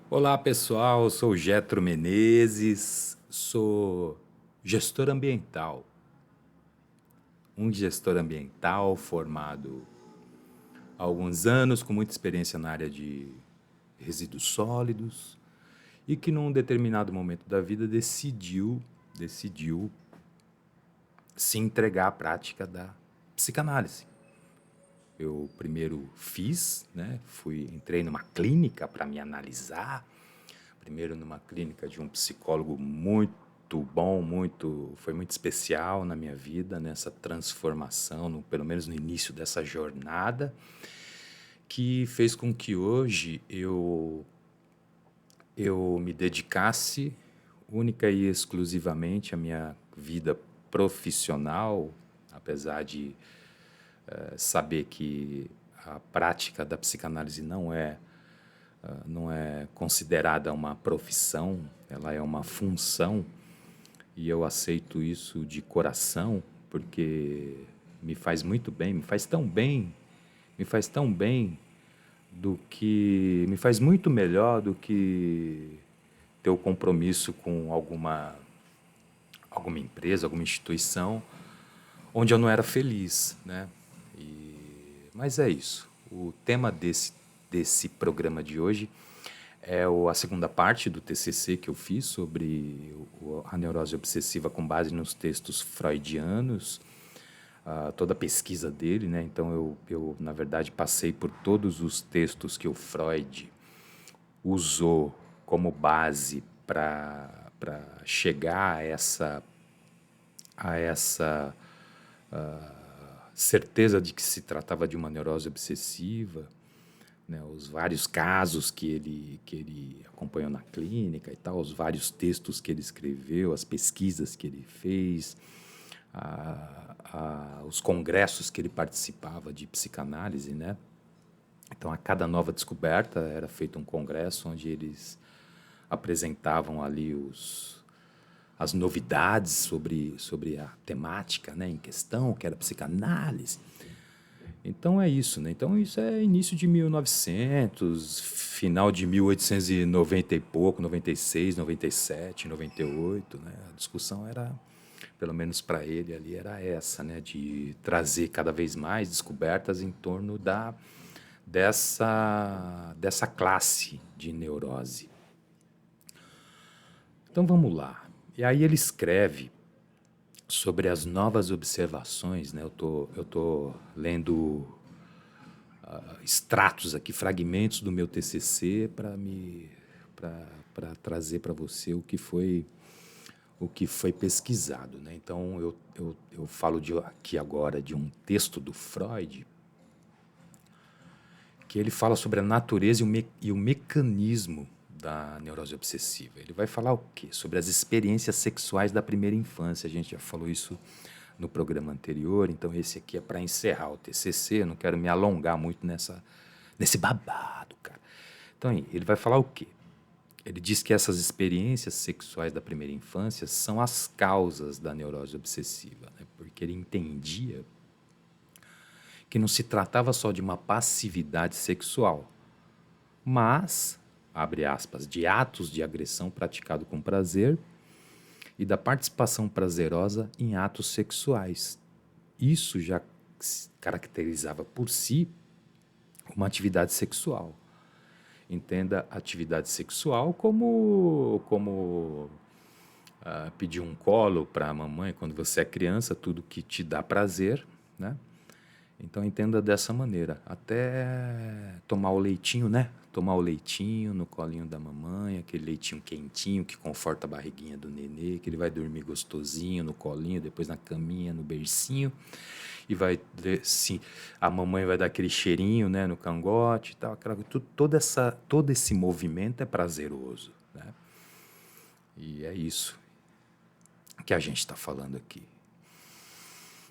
Olá pessoal, eu sou o Getro Menezes, sou gestor ambiental, um gestor ambiental formado há alguns anos, com muita experiência na área de resíduos sólidos e que num determinado momento da vida decidiu se entregar à prática da psicanálise. Eu primeiro fiz, né, entrei numa clínica para me analisar, primeiro numa clínica de um psicólogo muito bom, foi muito especial na minha vida, nessa transformação, pelo menos no início dessa jornada, que fez com que hoje eu me dedicasse única e exclusivamente à minha vida profissional, apesar de saber que a prática da psicanálise não é considerada uma profissão, ela é uma função e eu aceito isso de coração porque me faz muito bem, me faz tão bem me faz muito melhor do que ter o compromisso com alguma empresa, alguma instituição onde eu não era feliz, né? Mas é isso. O tema desse programa de hoje é a segunda parte do TCC que eu fiz sobre a neurose obsessiva com base nos textos freudianos, toda a pesquisa dele, né? Então na verdade, passei por todos os textos que o Freud usou como base para chegar a essa certeza de que se tratava de uma neurose obsessiva, né, os vários casos que ele acompanhou na clínica e tal, os vários textos que ele escreveu, as pesquisas que ele fez, os congressos que ele participava de psicanálise, né? Então, a cada nova descoberta era feito um congresso onde eles apresentavam ali as novidades sobre a temática, né, em questão, que era psicanálise. Então é isso, né? Então isso é início de 1900, final de 1890 e pouco, 96, 97, 98, né? A discussão era, pelo menos para ele ali, era essa, né? De trazer cada vez mais descobertas em torno dessa classe de neurose. Então vamos lá. E aí ele escreve sobre as novas observações, né? Eu tô lendo extratos aqui, fragmentos do meu TCC para trazer para você o que foi pesquisado, né? Então eu falo aqui agora de um texto do Freud que ele fala sobre a natureza e o mecanismo da neurose obsessiva. Ele vai falar o quê? Sobre as experiências sexuais da primeira infância. A gente já falou isso no programa anterior, então esse aqui é para encerrar o TCC, eu não quero me alongar muito nesse babado, cara. Então, ele vai falar o quê? Ele diz que essas experiências sexuais da primeira infância são as causas da neurose obsessiva, né? Porque ele entendia que não se tratava só de uma passividade sexual, mas, abre aspas, de atos de agressão praticado com prazer e da participação prazerosa em atos sexuais. Isso já caracterizava por si uma atividade sexual. Entenda atividade sexual como pedir um colo para a mamãe quando você é criança, tudo que te dá prazer, né? Então entenda dessa maneira, até tomar o leitinho, né? Tomar o leitinho no colinho da mamãe, aquele leitinho quentinho que conforta a barriguinha do nenê, que ele vai dormir gostosinho no colinho, depois na caminha, no bercinho, e sim, a mamãe vai dar aquele cheirinho, né, no cangote e tal, todo esse movimento é prazeroso, né? E é isso que a gente está falando aqui.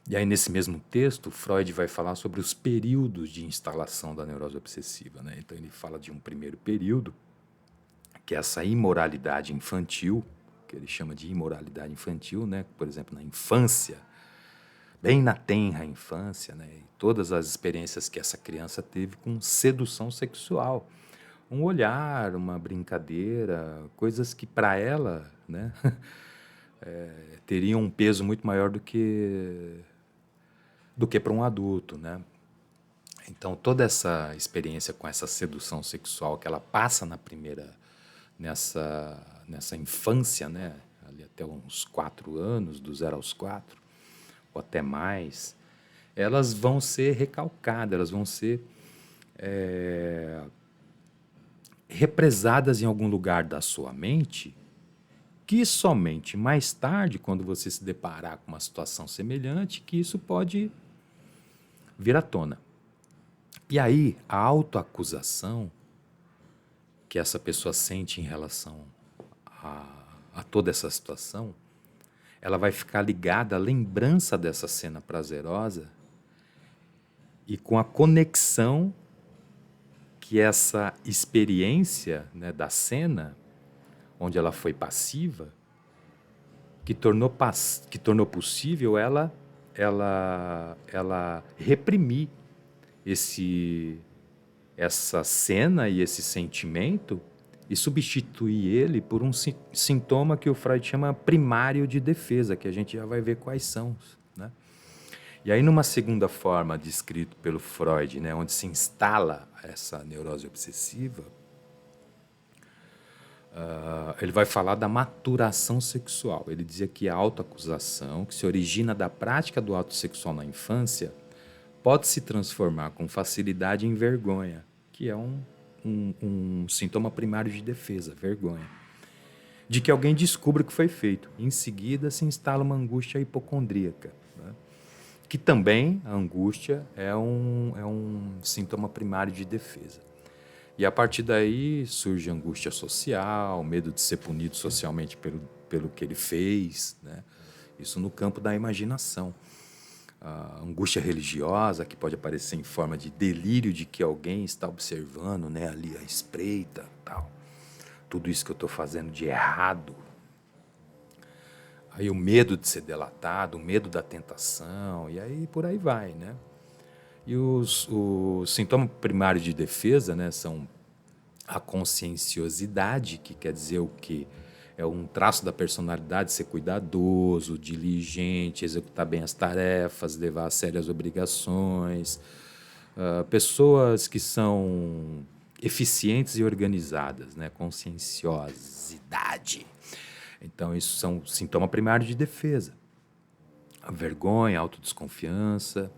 E aí, nesse mesmo texto, Freud vai falar sobre os períodos de instalação da neurose obsessiva, né? Então, ele fala de um primeiro período, que é essa imoralidade infantil, que ele chama de imoralidade infantil, né? Por exemplo, na infância, bem na tenra infância, né? E todas as experiências que essa criança teve com sedução sexual, um olhar, uma brincadeira, coisas que para ela, né, teriam um peso muito maior do que para um adulto, né? Então toda essa experiência com essa sedução sexual que ela passa nessa infância, né, ali até uns 4 anos, do 0 aos 4 ou até mais, elas vão ser recalcadas, elas vão ser represadas em algum lugar da sua mente, que somente mais tarde, quando você se deparar com uma situação semelhante, que isso pode vir à tona. E aí, a autoacusação que essa pessoa sente em relação a toda essa situação, ela vai ficar ligada à lembrança dessa cena prazerosa e com a conexão que essa experiência, né, da cena, onde ela foi passiva, que tornou possível ela reprimir esse essa cena e esse sentimento e substituir ele por um sintoma que o Freud chama primário de defesa, que a gente já vai ver quais são, né? E aí, numa segunda forma descrito pelo Freud, né, onde se instala essa neurose obsessiva, ele vai falar da maturação sexual. Ele dizia que a autoacusação, que se origina da prática do ato sexual na infância, pode se transformar com facilidade em vergonha, que é um sintoma primário de defesa, vergonha, de que alguém descubra o que foi feito. Em seguida, se instala uma angústia hipocondríaca, né? Que também a angústia é um sintoma primário de defesa. E a partir daí surge angústia social, medo de ser punido socialmente pelo que ele fez, né? Isso no campo da imaginação. A angústia religiosa, que pode aparecer em forma de delírio de que alguém está observando, né, ali à espreita, tal. Tudo isso que eu estou fazendo de errado. Aí o medo de ser delatado, o medo da tentação, e aí por aí vai, né? E o sintoma primário de defesa, né, são a conscienciosidade, que quer dizer o quê? É um traço da personalidade ser cuidadoso, diligente, executar bem as tarefas, levar a sério as obrigações. Pessoas que são eficientes e organizadas, né? Conscienciosidade. Então, isso são sintoma primário de defesa. A vergonha, a autodesconfiança,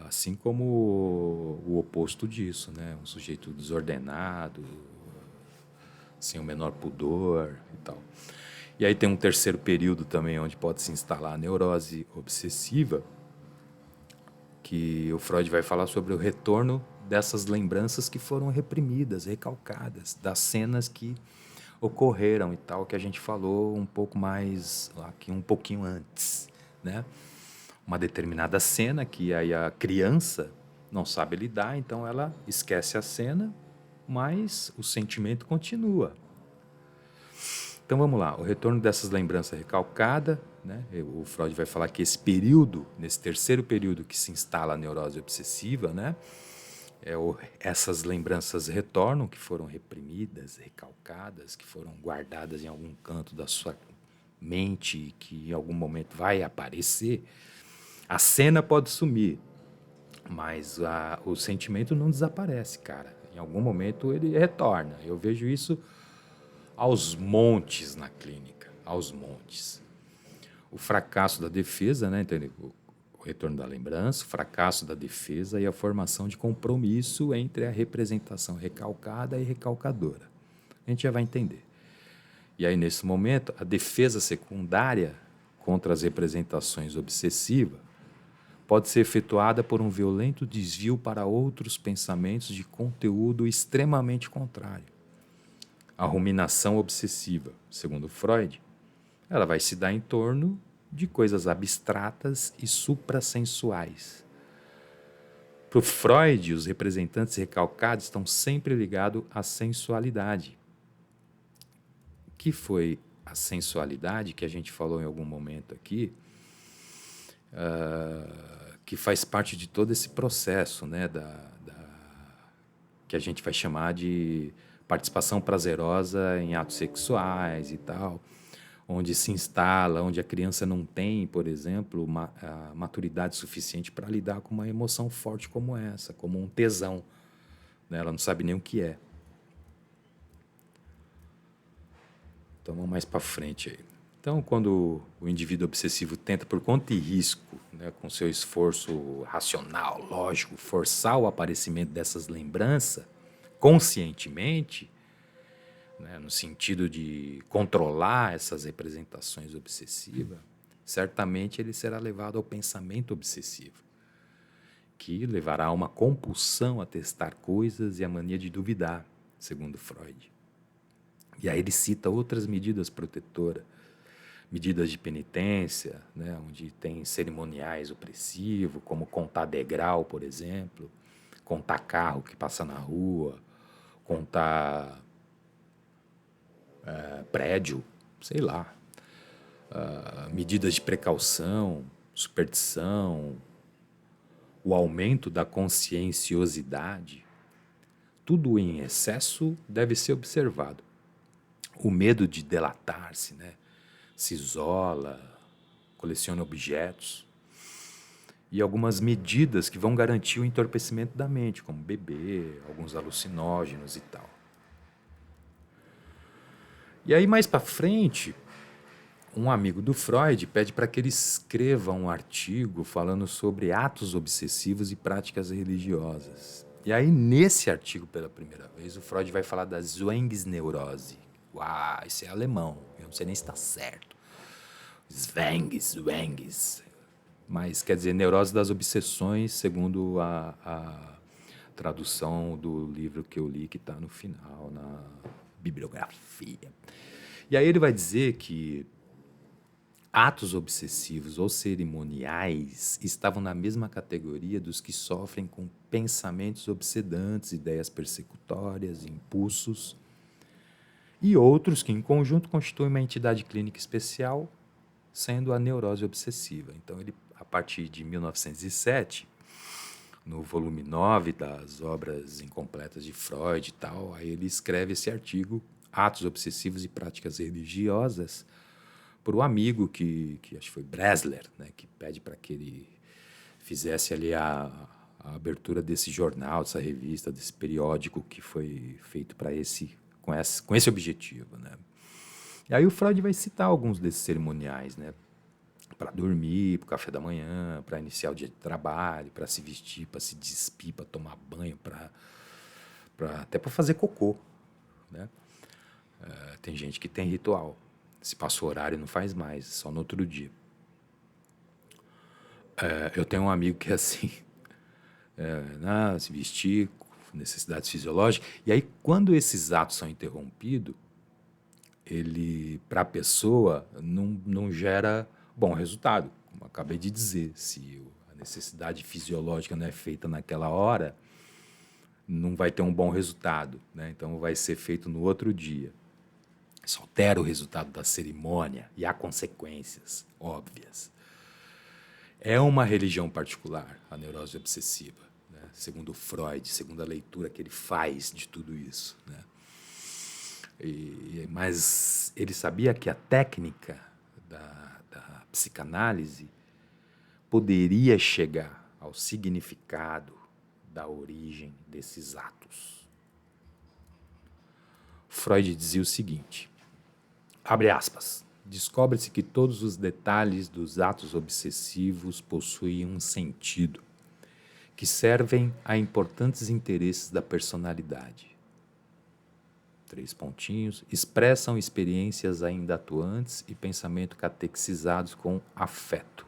assim como o oposto disso, né? Um sujeito desordenado, sem o menor pudor e tal. E aí tem um terceiro período também onde pode se instalar a neurose obsessiva, que o Freud vai falar sobre o retorno dessas lembranças que foram reprimidas, recalcadas, das cenas que ocorreram e tal, que a gente falou um pouco mais aqui, um pouquinho antes, né? Uma determinada cena que aí a criança não sabe lidar, então ela esquece a cena, mas o sentimento continua. Então vamos lá, o retorno dessas lembranças recalcadas, né? O Freud vai falar que esse período, nesse terceiro período que se instala a neurose obsessiva, né? Essas lembranças retornam, que foram reprimidas, recalcadas, que foram guardadas em algum canto da sua mente, que em algum momento vai aparecer. A cena pode sumir, mas o sentimento não desaparece, cara. Em algum momento ele retorna. Eu vejo isso aos montes na clínica, aos montes. O fracasso da defesa, né, entendeu? O retorno da lembrança, o fracasso da defesa e a formação de compromisso entre a representação recalcada e recalcadora. A gente já vai entender. E aí, nesse momento, a defesa secundária contra as representações obsessivas pode ser efetuada por um violento desvio para outros pensamentos de conteúdo extremamente contrário. A ruminação obsessiva, segundo Freud, ela vai se dar em torno de coisas abstratas e suprassensuais. Para o Freud, os representantes recalcados estão sempre ligados à sensualidade. Que foi a sensualidade que a gente falou em algum momento aqui, que faz parte de todo esse processo, né, que a gente vai chamar de participação prazerosa em atos sexuais e tal, onde se instala, onde a criança não tem, por exemplo, a maturidade suficiente para lidar com uma emoção forte como essa, como um tesão, né? Ela não sabe nem o que é. Então vamos mais para frente aí. Então, quando o indivíduo obsessivo tenta, por conta e risco, né, com seu esforço racional, lógico, forçar o aparecimento dessas lembranças conscientemente, né, no sentido de controlar essas representações obsessivas, certamente ele será levado ao pensamento obsessivo, que levará a uma compulsão a testar coisas e a mania de duvidar, segundo Freud. E aí ele cita outras medidas protetoras, medidas de penitência, né, onde tem cerimoniais opressivos, como contar degrau, por exemplo, contar carro que passa na rua, contar prédio, sei lá, medidas de precaução, superstição, o aumento da conscienciosidade, tudo em excesso deve ser observado. O medo de delatar-se, né? Se isola, coleciona objetos e algumas medidas que vão garantir o entorpecimento da mente, como beber, alguns alucinógenos e tal. E aí mais para frente, um amigo do Freud pede para que ele escreva um artigo falando sobre atos obsessivos e práticas religiosas. E aí, nesse artigo, pela primeira vez, o Freud vai falar da Zwangsneurose. Uau, isso é alemão, eu não sei nem se está certo. Zwangs. Mas quer dizer, neurose das obsessões, segundo a tradução do livro que eu li, que está no final, na bibliografia. E aí ele vai dizer que atos obsessivos ou cerimoniais estavam na mesma categoria dos que sofrem com pensamentos obsedantes, ideias persecutórias, impulsos, e outros que, em conjunto, constituem uma entidade clínica especial, sendo a neurose obsessiva. Então, ele, a partir de 1907, no volume 9 das obras incompletas de Freud e tal, aí ele escreve esse artigo, Atos Obsessivos e Práticas Religiosas, por um amigo que acho que foi Bresler, né, que pede para que ele fizesse ali a abertura desse jornal, dessa revista, desse periódico que foi feito para com esse objetivo, né? E aí o Freud vai citar alguns desses cerimoniais, né? Para dormir, para o café da manhã, para iniciar o dia de trabalho, para se vestir, para se despir, para tomar banho, até para fazer cocô, né? Tem gente que tem ritual. Se passa o horário, não faz mais, só no outro dia. Eu tenho um amigo que é assim, se vestir, necessidades fisiológicas. E aí, quando esses atos são interrompidos, ele, para a pessoa, não gera bom resultado. Como eu acabei de dizer, se a necessidade fisiológica não é feita naquela hora, não vai ter um bom resultado, né? Então, vai ser feito no outro dia. Isso altera o resultado da cerimônia e há consequências óbvias. É uma religião particular, a neurose obsessiva, né? Segundo Freud, segundo a leitura que ele faz de tudo isso, né? Mas ele sabia que a técnica da psicanálise poderia chegar ao significado da origem desses atos. Freud dizia o seguinte, abre aspas, descobre-se que todos os detalhes dos atos obsessivos possuem um sentido, que servem a importantes interesses da personalidade. 3 pontinhos, expressam experiências ainda atuantes e pensamento catequizados com afeto.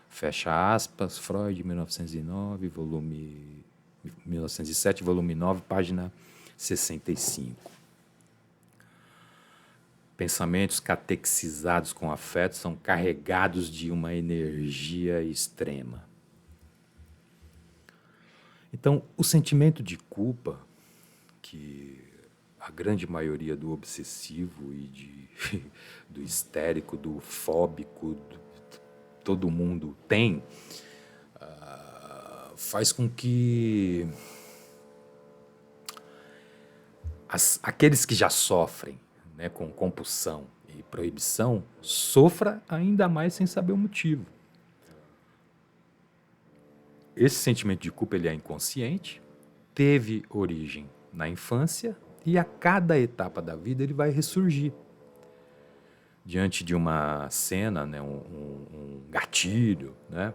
Fecha aspas, Freud, 1907, volume 9, página 65. Pensamentos catequizados com afeto são carregados de uma energia extrema. Então, o sentimento de culpa, que a grande maioria do obsessivo e do histérico, do fóbico, todo mundo tem, faz com que aqueles que já sofrem, né, com compulsão e proibição, sofra ainda mais sem saber o motivo. Esse sentimento de culpa ele é inconsciente, teve origem na infância e a cada etapa da vida ele vai ressurgir. Diante de uma cena, né, um gatilho, né,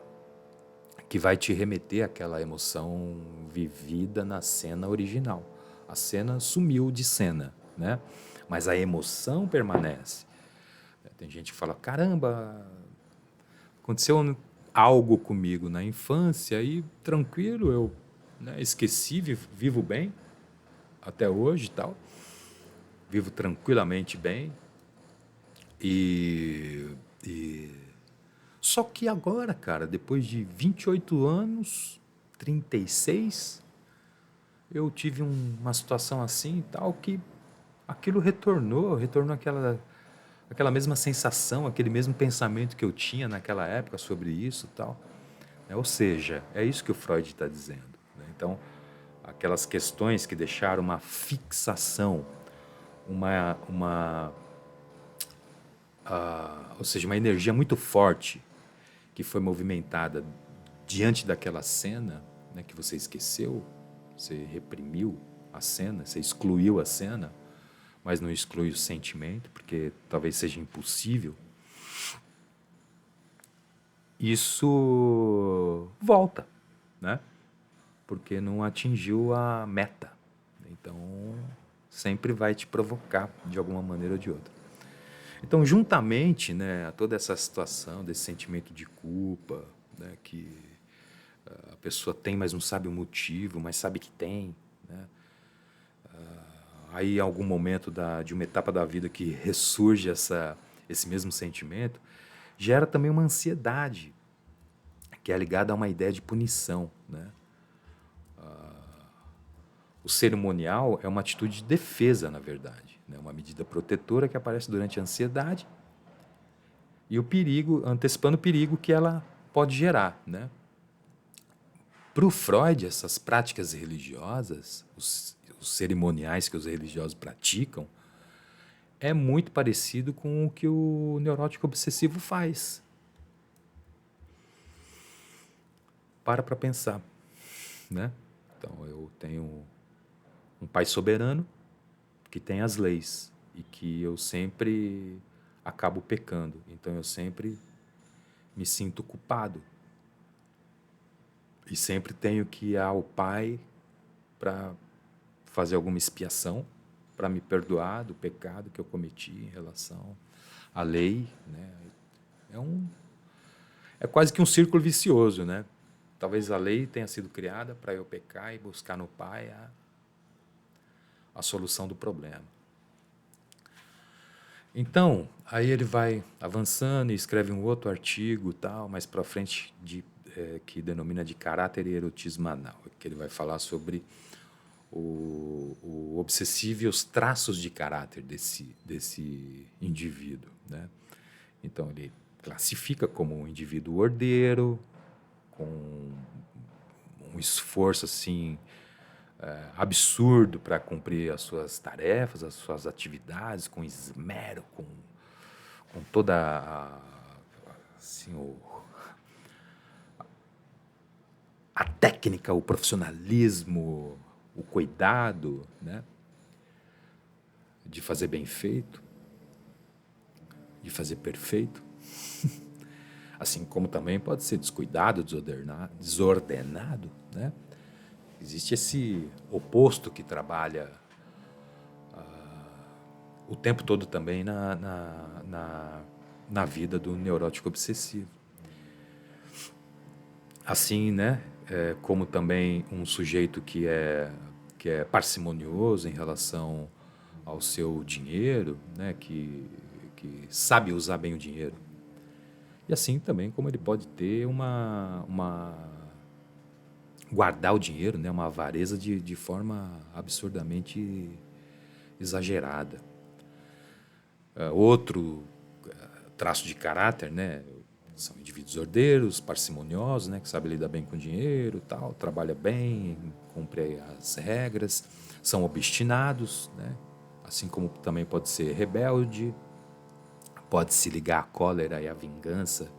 que vai te remeter àquela emoção vivida na cena original. A cena sumiu de cena, né? Mas a emoção permanece. Tem gente que fala, caramba, aconteceu algo comigo na infância e tranquilo, eu, né, esqueci, vivo bem até hoje e tal. Vivo tranquilamente bem. E só que agora, cara, depois de 28 anos, 36, eu tive uma situação assim e tal, que aquilo retornou aquela mesma sensação, aquele mesmo pensamento que eu tinha naquela época sobre isso e tal. Ou seja, é isso que o Freud está dizendo, né? Então, aquelas questões que deixaram uma fixação, ou seja, uma energia muito forte que foi movimentada diante daquela cena, né, que você esqueceu, você reprimiu a cena, você excluiu a cena, mas não exclui o sentimento, porque talvez seja impossível. Isso volta, né? Porque não atingiu a meta. Então, sempre vai te provocar de alguma maneira ou de outra. Então, juntamente, né, a toda essa situação desse sentimento de culpa, né, que a pessoa tem, mas não sabe o motivo, mas sabe que tem, né? Aí, em algum momento de uma etapa da vida que ressurge esse mesmo sentimento, gera também uma ansiedade, que é ligada a uma ideia de punição, né? O cerimonial é uma atitude de defesa, na verdade, né? Uma medida protetora que aparece durante a ansiedade e o perigo, antecipando o perigo que ela pode gerar, né? Para o Freud, essas práticas religiosas, os cerimoniais que os religiosos praticam, é muito parecido com o que o neurótico obsessivo faz. Para pensar, né? Então, eu tenho um pai soberano que tem as leis e que eu sempre acabo pecando. Então, eu sempre me sinto culpado e sempre tenho que ir ao pai para fazer alguma expiação, para me perdoar do pecado que eu cometi em relação à lei, né? É quase que um círculo vicioso, né? Talvez a lei tenha sido criada para eu pecar e buscar no pai a solução do problema. Então, aí ele vai avançando e escreve um outro artigo, tal, mais para frente, que denomina de caráter e erotismo anal, que ele vai falar sobre o obsessivo e os traços de caráter desse indivíduo, né? Então, ele classifica como um indivíduo ordeiro, com um esforço assim absurdo para cumprir as suas tarefas, as suas atividades, com esmero, com toda assim, a técnica, o profissionalismo, o cuidado, né, de fazer bem feito, de fazer perfeito. Assim como também pode ser descuidado, desordenado, né? Existe esse oposto que trabalha o tempo todo também na vida do neurótico obsessivo. Assim, né? Como também um sujeito que é parcimonioso em relação ao seu dinheiro, né? Que sabe usar bem o dinheiro. E assim também como ele pode ter guardar o dinheiro, né? Uma avareza de forma absurdamente exagerada. Outro traço de caráter, né? São indivíduos ordeiros, parcimoniosos, né? Que sabem lidar bem com o dinheiro, tal, trabalha bem, cumpre as regras, são obstinados, né? Assim como também pode ser rebelde, pode se ligar à cólera e à vingança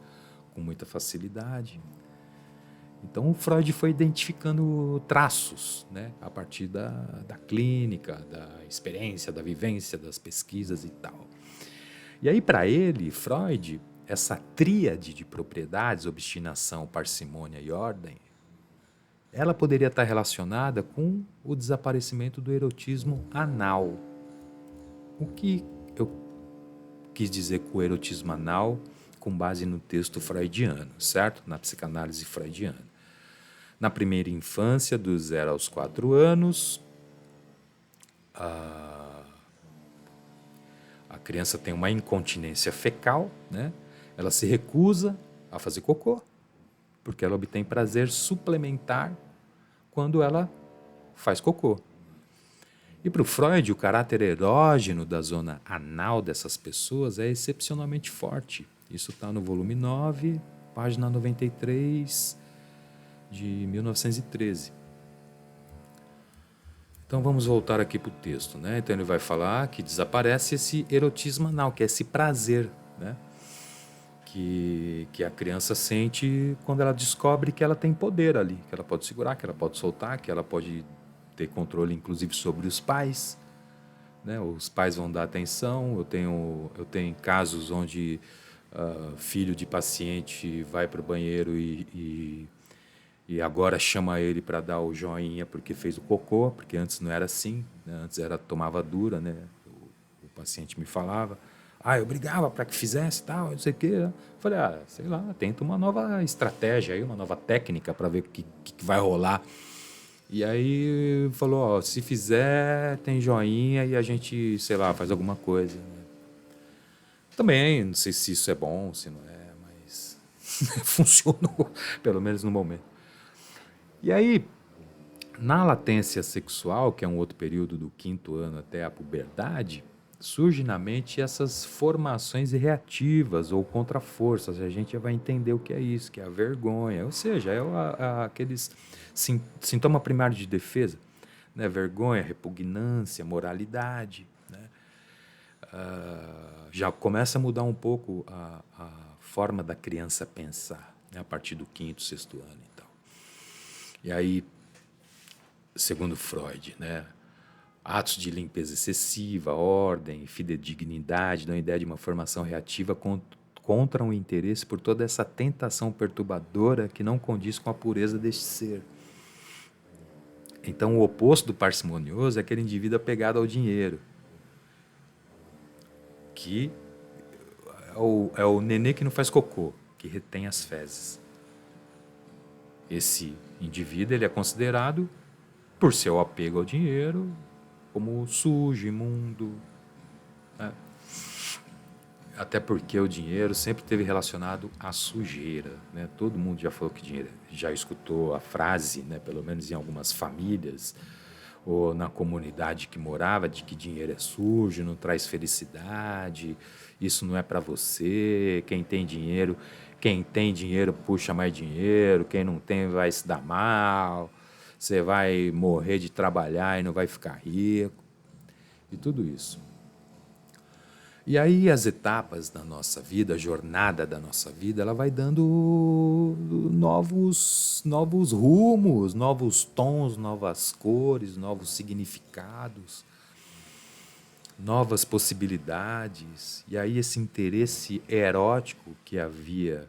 com muita facilidade. Então o Freud foi identificando traços, né? A partir da clínica, da experiência, da vivência, das pesquisas e tal. E aí, para ele, Freud, essa tríade de propriedades, obstinação, parcimônia e ordem, ela poderia estar relacionada com o desaparecimento do erotismo anal. O que eu quis dizer com o erotismo anal com base no texto freudiano, certo? Na psicanálise freudiana. Na primeira infância, do 0 aos 4 anos, a criança tem uma incontinência fecal, né? Ela se recusa a fazer cocô, porque ela obtém prazer suplementar quando ela faz cocô. E para o Freud, o caráter erógeno da zona anal dessas pessoas é excepcionalmente forte. Isso está no volume 9, página 93, de 1913. Então vamos voltar aqui para o texto, né? Então ele vai falar que desaparece esse erotismo anal, que é esse prazer, né? Que a criança sente quando ela descobre que ela tem poder ali, que ela pode segurar, que ela pode soltar, que ela pode ter controle inclusive sobre os pais, né? Os pais vão dar atenção. Eu tenho casos onde filho de paciente vai para o banheiro e agora chama ele para dar o joinha porque fez o cocô, porque antes não era assim, né? Antes era tomava dura, né? O paciente me falava, eu brigava para que fizesse tal, não sei o quê. Falei, sei lá, tenta uma nova estratégia aí, uma nova técnica para ver o que vai rolar. E aí falou, se fizer, tem joinha e a gente, sei lá, faz alguma coisa. Também, não sei se isso é bom, se não é, mas funcionou, pelo menos no momento. E aí, na latência sexual, que é um outro período do 5º ano até a puberdade, surge na mente essas formações reativas ou contraforças. A gente já vai entender o que é isso, que é a vergonha. Ou seja, é aqueles sintoma primário de defesa, né? Vergonha, repugnância, moralidade, né? Já começa a mudar um pouco a forma da criança pensar, né? A partir do 5º, 6º ano e tal. E aí, segundo Freud, né? Atos de limpeza excessiva, ordem, fidedignidade, dão a ideia de uma formação reativa contra um interesse por toda essa tentação perturbadora que não condiz com a pureza deste ser. Então, o oposto do parcimonioso é aquele indivíduo apegado ao dinheiro, que é o nenê que não faz cocô, que retém as fezes. Esse indivíduo ele é considerado, por seu apego ao dinheiro, como sujo, imundo, né? Até porque o dinheiro sempre esteve relacionado à sujeira, né? Todo mundo já falou que dinheiro, já escutou a frase, né? Pelo menos em algumas famílias ou na comunidade que morava, de que dinheiro é sujo, não traz felicidade, isso não é para você, quem tem dinheiro puxa mais dinheiro, quem não tem vai se dar mal, você vai morrer de trabalhar e não vai ficar rico, e tudo isso. E aí as etapas da nossa vida, a jornada da nossa vida, ela vai dando novos rumos, novos tons, novas cores, novos significados, novas possibilidades. E aí esse interesse erótico que havia,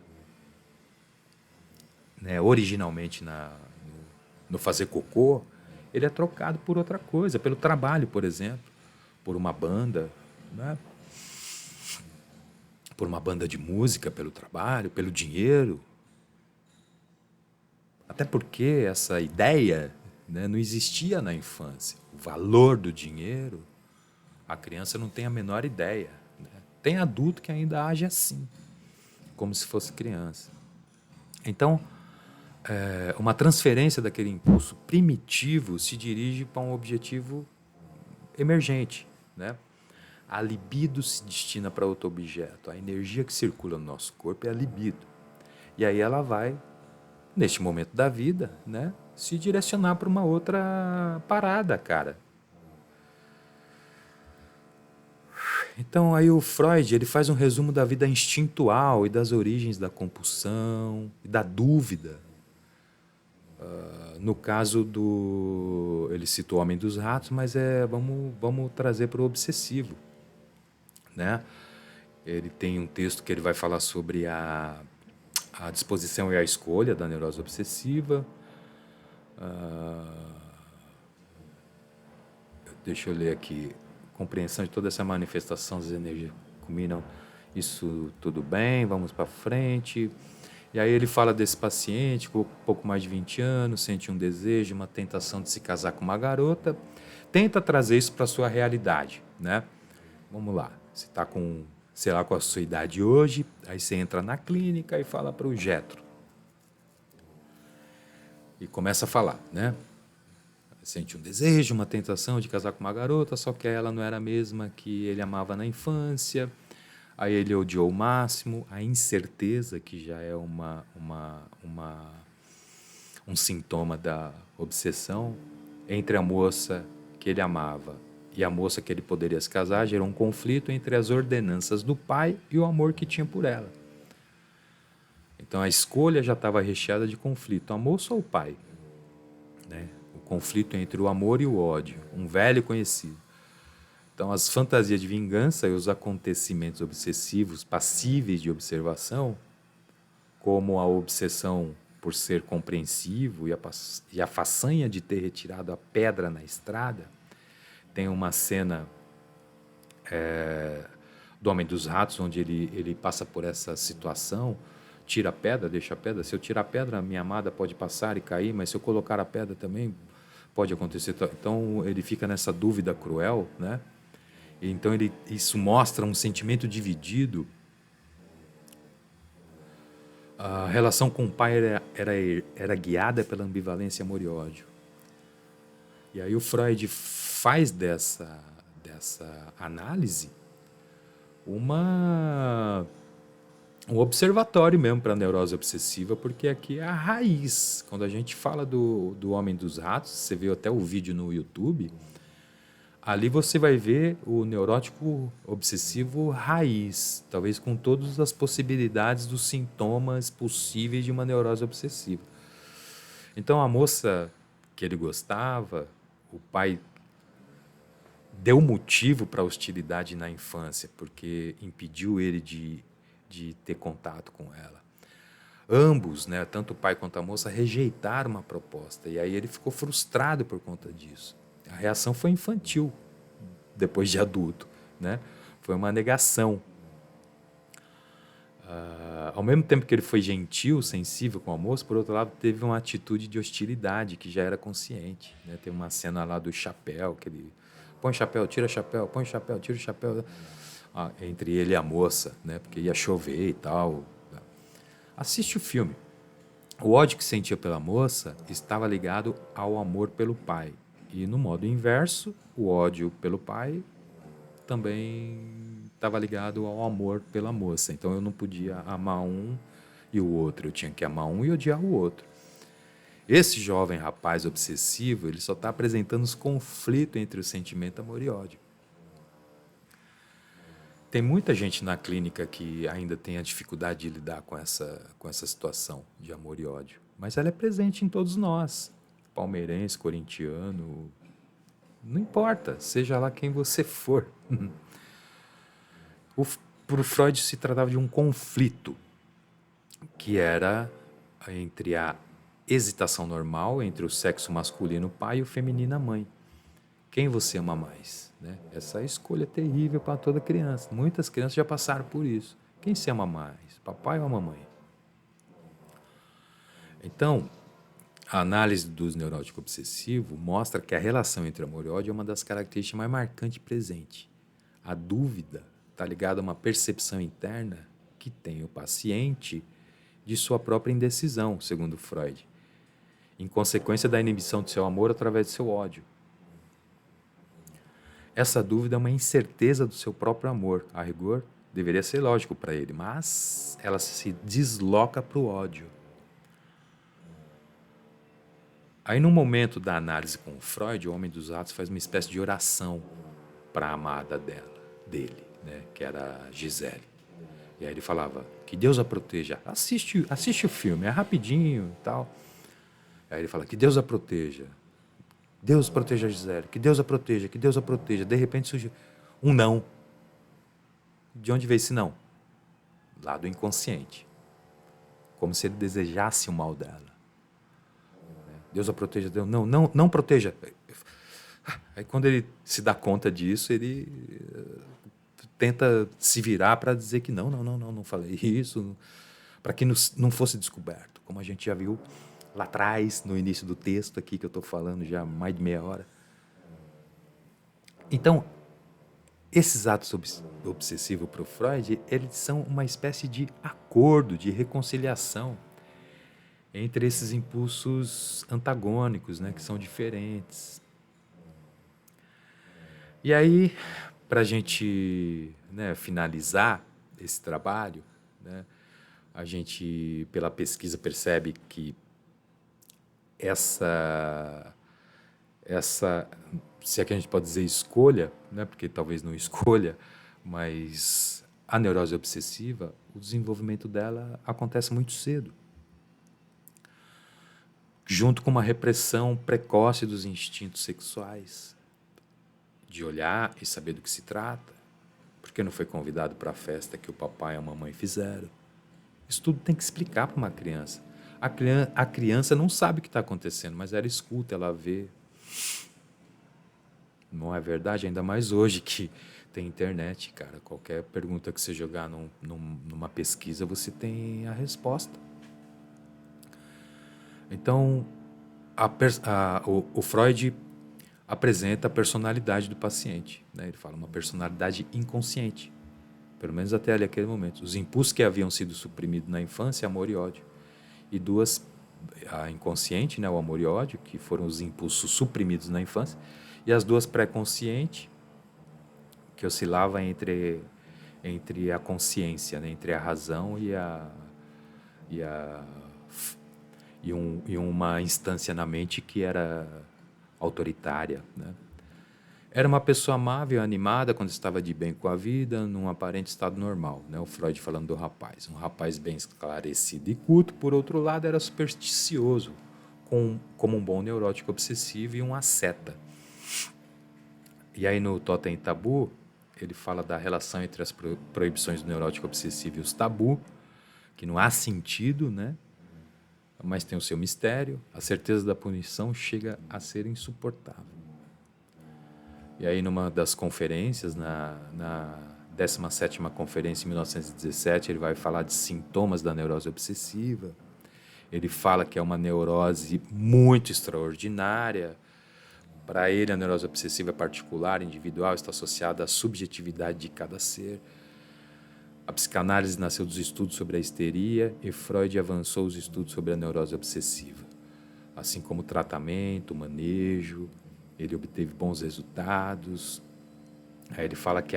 né, originalmente no fazer cocô, ele é trocado por outra coisa, pelo trabalho, por exemplo, por uma banda, né? Por uma banda de música, pelo trabalho, pelo dinheiro. Até porque essa ideia, né, não existia na infância. O valor do dinheiro, a criança não tem a menor ideia, né? Tem adulto que ainda age assim, como se fosse criança. Então, uma transferência daquele impulso primitivo se dirige para um objetivo emergente, né? A libido se destina para outro objeto. A energia que circula no nosso corpo é a libido. E aí ela vai, neste momento da vida, né, se direcionar para uma outra parada, cara. Então aí o Freud ele faz um resumo da vida instintual e das origens da compulsão e da dúvida. No caso do... Ele cita o Homem dos Ratos, mas vamos trazer para o obsessivo, né? Ele tem um texto que ele vai falar sobre a disposição e a escolha da neurose obsessiva. Deixa eu ler aqui. Compreensão de toda essa manifestação das energias que combinam. Isso tudo bem, vamos para frente. E aí ele fala desse paciente com pouco mais de 20 anos, sente um desejo, uma tentação de se casar com uma garota, tenta trazer isso para a sua realidade, né? Vamos lá, você está com, sei lá, com a sua idade hoje, aí você entra na clínica e fala para o Getro. E começa a falar, né? Sente um desejo, uma tentação de casar com uma garota, só que ela não era a mesma que ele amava na infância. Aí ele odiou o máximo, a incerteza, que já é um sintoma da obsessão, entre a moça que ele amava e a moça que ele poderia se casar, gerou um conflito entre as ordenanças do pai e o amor que tinha por ela. Então a escolha já estava recheada de conflito, a moça ou o pai, né? O conflito entre o amor e o ódio, um velho conhecido. Então, as fantasias de vingança e os acontecimentos obsessivos passíveis de observação, como a obsessão por ser compreensivo e a façanha de ter retirado a pedra na estrada. Tem uma cena do Homem dos Ratos, onde ele passa por essa situação, tira a pedra, deixa a pedra. Se eu tirar a pedra, minha amada pode passar e cair, mas se eu colocar a pedra também pode acontecer. Então, ele fica nessa dúvida cruel, né? Então isso mostra um sentimento dividido. A relação com o pai era guiada pela ambivalência, amor e ódio. E aí o Freud faz dessa análise um observatório mesmo para a neurose obsessiva, porque aqui é a raiz. Quando a gente fala do Homem dos Ratos, você vê até o vídeo no YouTube, ali você vai ver o neurótico obsessivo raiz, talvez com todas as possibilidades dos sintomas possíveis de uma neurose obsessiva. Então a moça que ele gostava, o pai deu motivo para a hostilidade na infância, porque impediu ele de ter contato com ela. Ambos, né, tanto o pai quanto a moça, rejeitaram uma proposta, e aí ele ficou frustrado por conta disso. A reação foi infantil, depois de adulto, né? Foi uma negação. Ao mesmo tempo que ele foi gentil, sensível com a moça, por outro lado, teve uma atitude de hostilidade que já era consciente, né? Tem uma cena lá do chapéu, que ele põe o chapéu, tira o chapéu, põe o chapéu, tira o chapéu, entre ele e a moça, né? Porque ia chover e tal. Assiste o filme. O ódio que sentia pela moça estava ligado ao amor pelo pai. E no modo inverso, o ódio pelo pai também estava ligado ao amor pela moça. Então eu não podia amar um e o outro. Eu tinha que amar um e odiar o outro. Esse jovem rapaz obsessivo, ele só está apresentando os conflitos entre o sentimento amor e ódio. Tem muita gente na clínica que ainda tem a dificuldade de lidar com essa situação de amor e ódio. Mas ela é presente em todos nós. Palmeirense, corintiano, não importa, seja lá quem você for. Para o Freud se tratava de um conflito, que era entre a hesitação normal entre o sexo masculino pai e o feminino mãe. Quem você ama mais? Né? Essa escolha é terrível para toda criança. Muitas crianças já passaram por isso. Quem se ama mais? Papai ou a mamãe? Então, a análise dos neuróticos obsessivos mostra que a relação entre amor e ódio é uma das características mais marcantes presente. A dúvida está ligada a uma percepção interna que tem o paciente de sua própria indecisão, segundo Freud, em consequência da inibição do seu amor através do seu ódio. Essa dúvida é uma incerteza do seu próprio amor. A rigor, deveria ser lógico para ele, mas ela se desloca para o ódio. Aí, no momento da análise com o Freud, o Homem dos Ratos faz uma espécie de oração para a amada dele. né, que era a Gisele. E aí ele falava, que Deus a proteja. Assiste o filme, é rapidinho e tal. Aí ele fala, que Deus a proteja. Deus proteja a Gisele, que Deus a proteja, que Deus a proteja. De repente surge um não. De onde veio esse não? Lá do inconsciente. Como se ele desejasse o mal dela. Deus a proteja, Deus. Não, não, não proteja. Aí quando ele se dá conta disso, ele tenta se virar para dizer que não falei isso, para que não fosse descoberto, como a gente já viu lá atrás, no início do texto aqui que eu estou falando já há mais de meia hora. Então, esses atos obsessivos para o Freud, eles são uma espécie de acordo, de reconciliação entre esses impulsos antagônicos, né, que são diferentes. E aí, para a gente, né, finalizar esse trabalho, né, a gente, pela pesquisa, percebe que essa, se é que a gente pode dizer escolha, né, porque talvez não escolha, mas a neurose obsessiva, o desenvolvimento dela acontece muito cedo, junto com uma repressão precoce dos instintos sexuais, de olhar e saber do que se trata, porque não foi convidado para a festa que o papai e a mamãe fizeram. Isso tudo tem que explicar para uma criança. A criança não sabe o que está acontecendo, mas ela escuta, ela vê. Não é verdade? Ainda mais hoje que tem internet, cara. Qualquer pergunta que você jogar numa pesquisa, você tem a resposta. Então, o Freud apresenta a personalidade do paciente, né? Ele fala uma personalidade inconsciente, pelo menos até ali aquele momento. Os impulsos que haviam sido suprimidos na infância, amor e ódio. E duas, a inconsciente, né, o amor e ódio, que foram os impulsos suprimidos na infância, e as duas pré-consciente, que oscilava entre a consciência, né, entre a razão e uma instância na mente que era autoritária, né? Era uma pessoa amável, animada, quando estava de bem com a vida, num aparente estado normal, né? O Freud falando do rapaz. Um rapaz bem esclarecido e culto, por outro lado, era supersticioso, como um bom neurótico obsessivo e um asceta. E aí no Totem e Tabu, ele fala da relação entre as proibições do neurótico obsessivo e os tabu, que não há sentido, né? Mas tem o seu mistério. A certeza da punição chega a ser insuportável. E aí, numa das conferências, na 17ª conferência, em 1917, ele vai falar de sintomas da neurose obsessiva. Ele fala que é uma neurose muito extraordinária. Para ele, a neurose obsessiva é particular, individual, está associada à subjetividade de cada ser. A psicanálise nasceu dos estudos sobre a histeria e Freud avançou os estudos sobre a neurose obsessiva, assim como o tratamento, o manejo. Ele obteve bons resultados. Aí ele fala que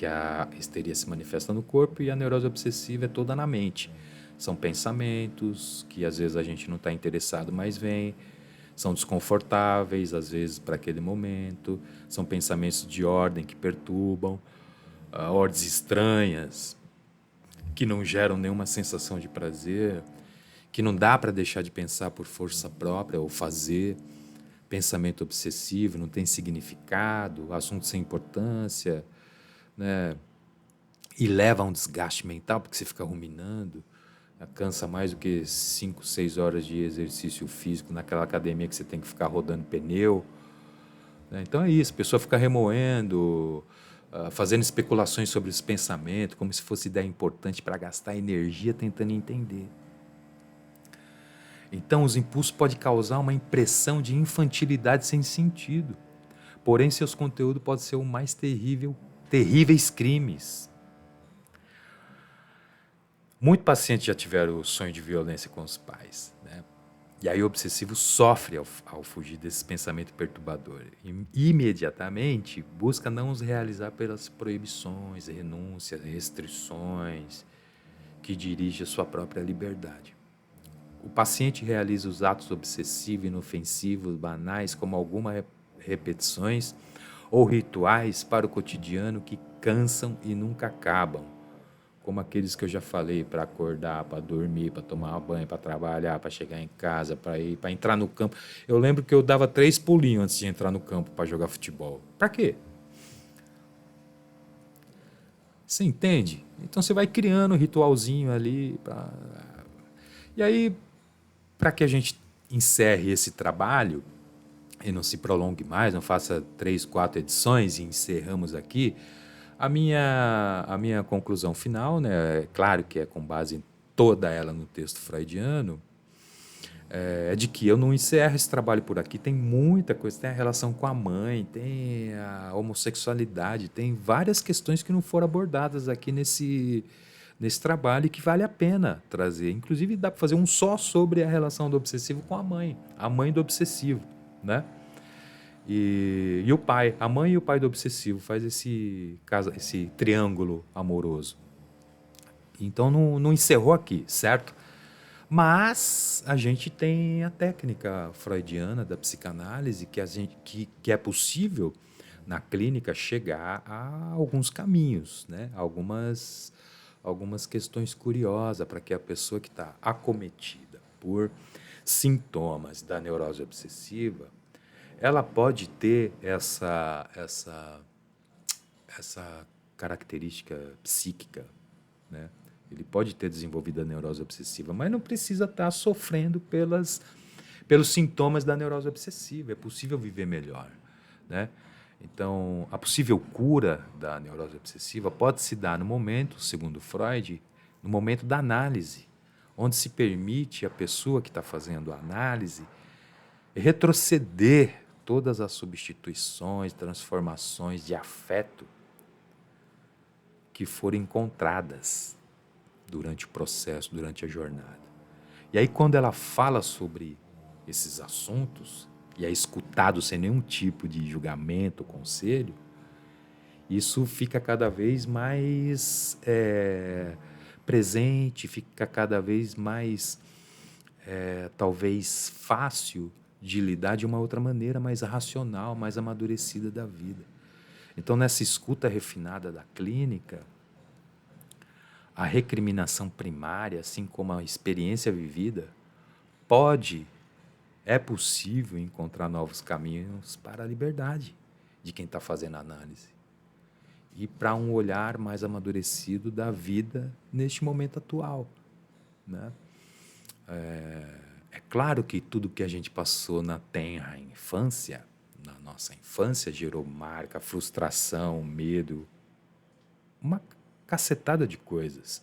a histeria se manifesta no corpo e a neurose obsessiva é toda na mente. São pensamentos que às vezes a gente não está interessado, mas vem. São desconfortáveis, às vezes, para aquele momento. São pensamentos de ordem que perturbam, ordens estranhas, que não geram nenhuma sensação de prazer, que não dá para deixar de pensar por força própria ou fazer. Pensamento obsessivo, não tem significado, assunto sem importância, né? E leva a um desgaste mental, porque você fica ruminando, cansa mais do que 5, 6 horas de exercício físico naquela academia que você tem que ficar rodando pneu, né? Então é isso, a pessoa fica remoendo, fazendo especulações sobre esse pensamento, como se fosse ideia importante para gastar energia tentando entender. Então, os impulsos podem causar uma impressão de infantilidade sem sentido. Porém, seus conteúdos podem ser o mais terríveis crimes. Muitos pacientes já tiveram o sonho de violência com os pais, né? E aí o obsessivo sofre ao fugir desse pensamento perturbador. E, imediatamente, busca não os realizar pelas proibições, renúncias, restrições que dirigem a sua própria liberdade. O paciente realiza os atos obsessivos, inofensivos, banais, como algumas repetições ou rituais para o cotidiano que cansam e nunca acabam. Como aqueles que eu já falei, para acordar, para dormir, para tomar banho, para trabalhar, para chegar em casa, para entrar no campo. Eu lembro que eu dava 3 pulinhos antes de entrar no campo para jogar futebol. Para quê? Você entende? Então você vai criando um ritualzinho ali. E aí, para que a gente encerre esse trabalho e não se prolongue mais, não faça 3, 4 edições e encerramos aqui, a minha conclusão final, né, é claro que é com base em toda ela no texto freudiano, é de que eu não encerro esse trabalho por aqui. Tem muita coisa, tem a relação com a mãe, tem a homossexualidade, tem várias questões que não foram abordadas aqui nesse trabalho e que vale a pena trazer. Inclusive dá para fazer um só sobre a relação do obsessivo com a mãe do obsessivo, né? E o pai, a mãe e o pai do obsessivo faz esse triângulo amoroso. Então não encerrou aqui, certo? Mas a gente tem a técnica freudiana da psicanálise que é possível na clínica chegar a alguns caminhos, né? Algumas questões curiosas para que a pessoa que está acometida por sintomas da neurose obsessiva, ela pode ter essa característica psíquica, né? Ele pode ter desenvolvido a neurose obsessiva, mas não precisa estar sofrendo pelos sintomas da neurose obsessiva. É possível viver melhor, né? Então, a possível cura da neurose obsessiva pode se dar no momento, segundo Freud, no momento da análise, onde se permite à pessoa que está fazendo a análise retroceder todas as substituições, transformações de afeto que foram encontradas durante o processo, durante a jornada. E aí, quando ela fala sobre esses assuntos e é escutado sem nenhum tipo de julgamento, conselho, isso fica cada vez mais presente, fica cada vez mais, talvez, fácil de lidar de uma outra maneira, mais racional, mais amadurecida da vida. Então, nessa escuta refinada da clínica, a recriminação primária, assim como a experiência vivida, é possível encontrar novos caminhos para a liberdade de quem está fazendo a análise e para um olhar mais amadurecido da vida neste momento atual, né? É claro que tudo que a gente passou na tenra infância, na nossa infância, gerou marca, frustração, medo, uma cacetada de coisas,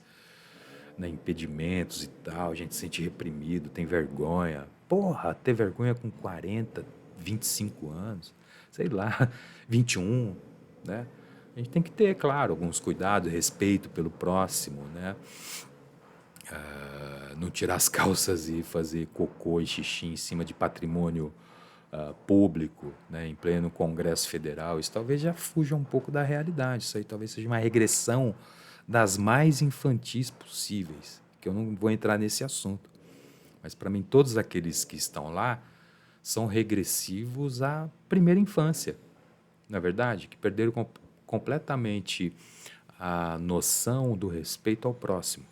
né? Impedimentos e tal, a gente se sente reprimido, tem vergonha. Porra, ter vergonha com 40, 25 anos, sei lá, 21, né? A gente tem que ter, claro, alguns cuidados, respeito pelo próximo, né? Não tirar as calças e fazer cocô e xixi em cima de patrimônio público, né, em pleno Congresso Federal. Isso talvez já fuja um pouco da realidade. Isso aí talvez seja uma regressão das mais infantis possíveis, que eu não vou entrar nesse assunto. Mas, para mim, todos aqueles que estão lá são regressivos à primeira infância, na verdade, que perderam completamente a noção do respeito ao próximo.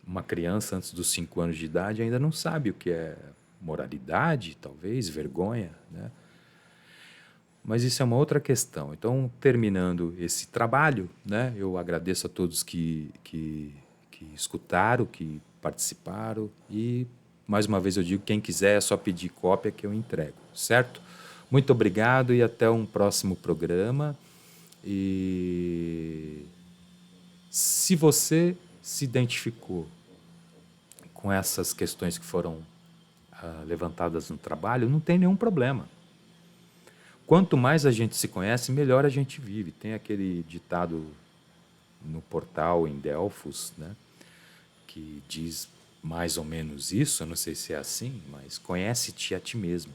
Uma criança antes dos 5 anos de idade ainda não sabe o que é moralidade, talvez, vergonha, né? Mas isso é uma outra questão. Então, terminando esse trabalho, né, eu agradeço a todos que escutaram, que participaram e, mais uma vez eu digo, quem quiser é só pedir cópia que eu entrego, certo? Muito obrigado e até um próximo programa. E se você se identificou com essas questões que foram levantadas no trabalho, não tem nenhum problema. Quanto mais a gente se conhece, melhor a gente vive. Tem aquele ditado no portal em Delfos, né, que diz mais ou menos isso, eu não sei se é assim, mas conhece-te a ti mesmo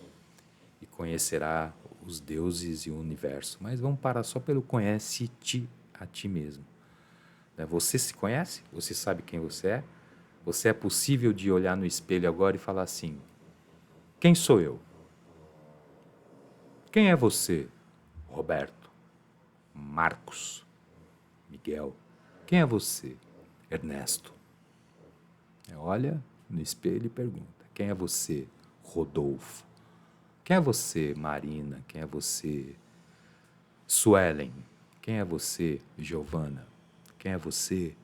e conhecerá os deuses e o universo. Mas vamos parar só pelo conhece-te a ti mesmo. Você se conhece? Você sabe quem você é? Você é possível de olhar no espelho agora e falar assim: quem sou eu? Quem é você, Roberto, Marcos, Miguel. Quem é você? Ernesto. Olha no espelho e pergunta: quem é você? Rodolfo. Quem é você? Marina. Quem é você? Suelen. Quem é você? Giovana. Quem é você?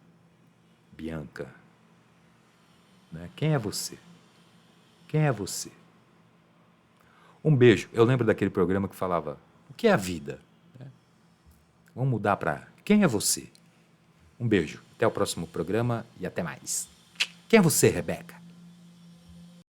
Bianca. Né? Quem é você? Quem é você? Um beijo. Eu lembro daquele programa que falava: o que é a vida? Vamos mudar para quem é você? Um beijo. Até o próximo programa e até mais. Quem é você, Rebeca?